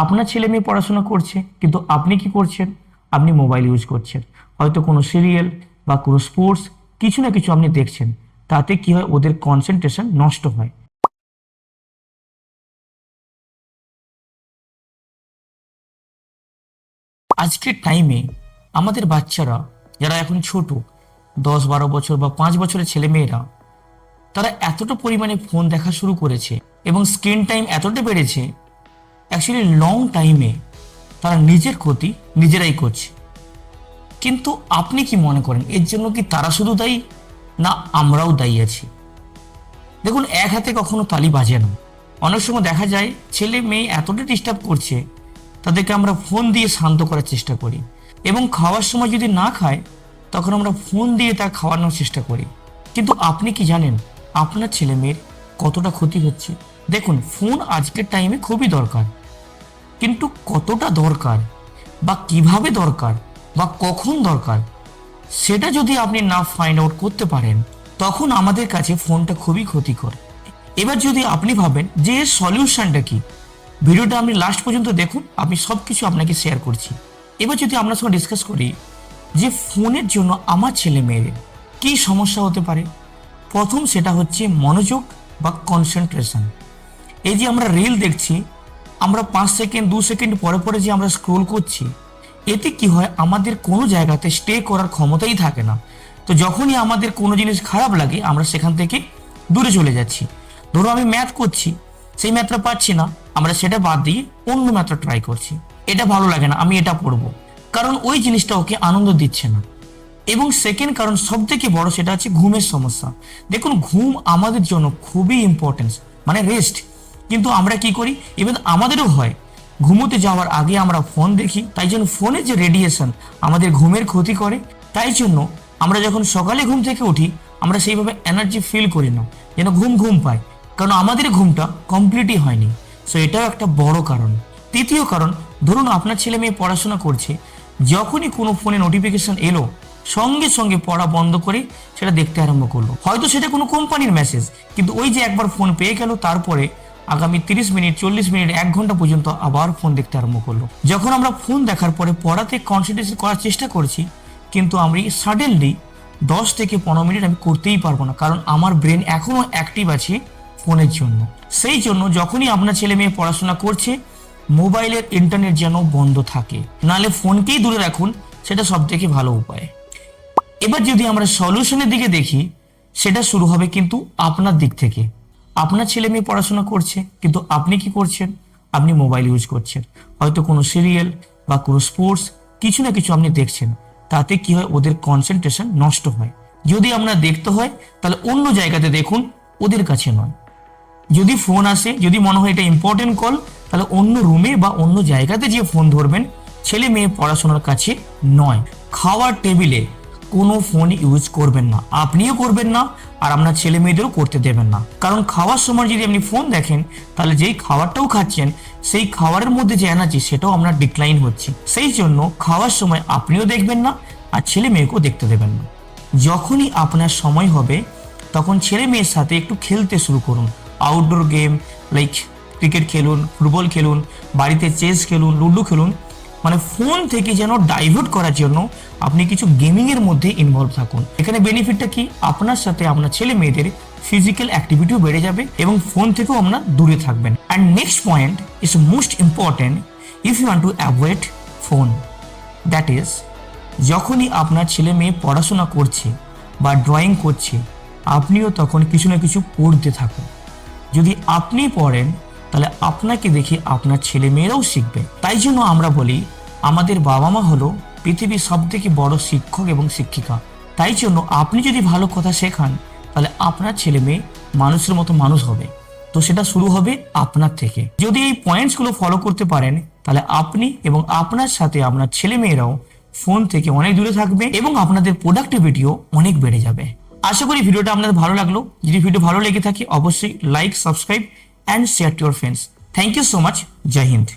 আপনার ছেলে মেয়ে পড়াশোনা করছে, কিন্তু আপনি কি করছেন? আপনি মোবাইল ইউজ করছেন। হয়তো কোনো সিরিয়াল বা কোনো স্পোর্টস কিছু না কিছু আপনি দেখছেন। তাতে কি হয়, ওদের কনসেন্ট্রেশন নষ্ট হয়। আজকের টাইমে আমাদের বাচ্চারা যারা এখন ছোট, 10-12 বছর বা 5 বছরের ছেলে মেয়েরা, তারা এতটা পরিমাণে ফোন দেখা শুরু করেছে এবং স্ক্রিন টাইম এতটা বেড়েছে, অ্যাকচুয়ালি লং টাইমে তারা নিজের ক্ষতি নিজেরাই করছে। কিন্তু আপনি কি মনে করেন, এর জন্য কি তারা শুধু দায়ী, না আমরাও দায়ী আছি? দেখুন, এক হাতে কখনো তালি বাজে না। অনেক সময় দেখা যায় ছেলে মেয়ে এতটা ডিস্টার্ব করছে, তাদেরকে আমরা ফোন দিয়ে শান্ত করার চেষ্টা করি, এবং খাওয়ার সময় যদি না খায় তখন আমরা ফোন দিয়ে তা খাওয়ানোর চেষ্টা করি। কিন্তু আপনি কি জানেন আপনার ছেলে মেয়ের কতটা ক্ষতি হচ্ছে? দেখুন, ফোন আজকের টাইমে খুবই দরকার, কিন্তু কতটা দরকার বা কিভাবে দরকার বা কখন দরকার, সেটা যদি আপনি না ফাইন্ড আউট করতে পারেন, তখন আমাদের কাছে ফোনটা খুবই ক্ষতিকর। এবার যদি আপনি ভাবেন যে এর সলিউশনটা কি, ভিডিওটা আপনি লাস্ট পর্যন্ত দেখুন, আমি সব কিছু আপনাকে শেয়ার করছি। এবার যদি আপনার সঙ্গে ডিসকাস করি যে ফোনের জন্য আমার ছেলে মেয়েদের কী সমস্যা হতে পারে। প্রথম সেটা হচ্ছে মনোযোগ বা কনসেন্ট্রেশন। এই যে আমরা রিল দেখছি, আমরা 5 সেকেন্ড 2 সেকেন্ড পরে পরে যে আমরা স্ক্রোল করছি, এতে কি হয়, আমাদের কোনো জায়গাতে স্টে করার ক্ষমতাই থাকে না। তো যখনই আমাদের কোনো জিনিস খারাপ লাগে, আমরা সেখান থেকে দূরে চলে যাচ্ছি। ধরো আমি ম্যাথ করছি, সেই ম্যাথটা পাচ্ছি না, আমরা সেটা বাদ দিয়ে অন্য ম্যাথটা ট্রাই করছি। এটা ভালো লাগে না, আমি এটা পড়বো, কারণ ওই জিনিসটা ওকে আনন্দ দিচ্ছে না। এবং সেকেন্ড কারণ, সব থেকে বড়, সেটা হচ্ছে ঘুমের সমস্যা। দেখুন, ঘুম আমাদের জন্য খুবই ইম্পর্টেন্স, মানে রেস্ট। কিন্তু আমরা কি করি, ইভেন আমাদেরও হয়, ঘুমোতে যাওয়ার আগে আমরা ফোন দেখি। তাই জন্য ফোনের যে রেডিয়েশন আমাদের ঘুমের ক্ষতি করে। তাই জন্য আমরা যখন সকালে ঘুম থেকে উঠি, আমরা সেইভাবে এনার্জি ফিল করি না, যেন ঘুম ঘুম পাই, কারণ আমাদের ঘুমটা কমপ্লিটই হয়নি। সো এটাও একটা বড় কারণ। তৃতীয় কারণ, ধরুন আপনার ছেলে মেয়ে পড়াশোনা করছে, যখনই কোনো ফোনে নোটিফিকেশন এলো, সঙ্গে সঙ্গে পড়া বন্ধ করে সেটা দেখতে আরম্ভ করলো। হয়তো সেটা কোনো কোম্পানির মেসেজ, কিন্তু ওই যে একবার ফোন পেয়ে গেল, তারপরে আগামী 30 মিনিট 40 মিনিট 1 ঘন্টা পর্যন্ত আবার ফোন দেখতে আরম্ভ করলো। যখন আমরা ফোন দেখার পরে পড়াতে কনসেন্ট্রেশন করার চেষ্টা করছি, কিন্তু আমি সাডেনলি 10 থেকে 15 মিনিট আমি করতেই পারবো না, কারণ আমার ব্রেন এখনো অ্যাক্টিভ আছে ফোনের জন্য। সেই জন্য যখনই আপনার ছেলে মেয়ে পড়াশোনা করছে, মোবাইলের ইন্টারনেট যেন বন্ধ থাকে, নাহলে ফোনকেই দূরে রাখুন, সেটা সব থেকে ভালো উপায়। এবার যদি আমরা সলিউশনের দিকে দেখি, সেটা শুরু হবে কিন্তু আপনার দিক থেকে। আপনার ছেলে মেয়ে পড়াশোনা করছে, কিন্তু আপনি কি করছেন? আপনি মোবাইল ইউজ করছেন। হয়তো কোনো সিরিয়াল বা কোনো স্পোর্টস কিছু না কিছু আপনি দেখছেন। তাতে কি হয়, ওদের কনসেন্ট্রেশন নষ্ট হয়। যদি আপনার দেখতে হয়, তাহলে অন্য জায়গাতে দেখুন, ওদের কাছে নয়। যদি ফোন আসে, যদি মনে হয় এটা ইম্পর্টেন্ট কল, তাহলে অন্য রুমে বা অন্য জায়গাতে যে ফোন ধরবেন, ছেলে মেয়ে পড়াশোনার কাছে নয়। খাওয়ার টেবিলে কোনো ফোন ইউজ করবেন না, আপনিও করবেন না, আর আপনার ছেলে মেয়েদেরও করতে দেবেন না। কারণ খাওয়ার সময় যদি আপনি ফোন দেখেন, তাহলে যেই খাবারটাও খাচ্ছেন, সেই খাবারের মধ্যে যে এনার্জি, সেটাও আপনার ডিক্লাইন হচ্ছে। সেই জন্য খাওয়ার সময় আপনিও দেখবেন না, আর ছেলে মেয়েকেও দেখতে দেবেন না। যখনই আপনার সময় হবে, তখন ছেলে মেয়ের সাথে একটু খেলতে শুরু করুন। আউটডোর গেম লাইক ক্রিকেট খেলুন, ফুটবল খেলুন, বাড়িতে চেস খেলুন, লুডো খেলুন। মানে ফোন থেকে যেন ডাইভার্ট করার জন্য আপনি কিছু গেমিং এর মধ্যে ইনভলভ থাকুন। এখানে বেনিফিটটা কি, আপনার সাথে আপনার ছেলে মেয়েদের ফিজিক্যাল অ্যাক্টিভিটিও বেড়ে যাবে এবং ফোন থেকেও আপনার দূরে থাকবেন। And next point is most important, if you want to avoid phone, that is, যখনই আপনার ছেলে মেয়ে পড়াশোনা করছে বা ড্রয়িং করছে, আপনিও তখন কিছু না কিছু পড়তে থাকুন। যদি আপনি পড়েন, তাহলে আপনাকে দেখে আপনার ছেলে মেয়েরাও শিখবে। তাই জন্য আমরা বলি, আমাদের বাবা মা হলো পৃথিবীর সব থেকে বড় শিক্ষক এবং শিক্ষিকা। তাই জন্য আপনি যদি ভালো কথা শেখান, তাহলে আপনার ছেলে মেয়ে মানুষের মতো মানুষ হবে। তো সেটা শুরু হবে আপনার থেকে। যদি এই পয়েন্টসগুলো ফলো করতে পারেন, তাহলে আপনি এবং আপনার সাথে আপনার ছেলে মেয়েরাও ফোন থেকে অনেক দূরে থাকবে এবং আপনাদের প্রোডাক্টিভিটিও অনেক বেড়ে যাবে। আশা করি ভিডিওটা আপনাদের ভালো লাগলো। যদি ভিডিও ভালো লেগে থাকে, অবশ্যই like, subscribe and share to your friends. Thank you so much. জয় হিন্দ।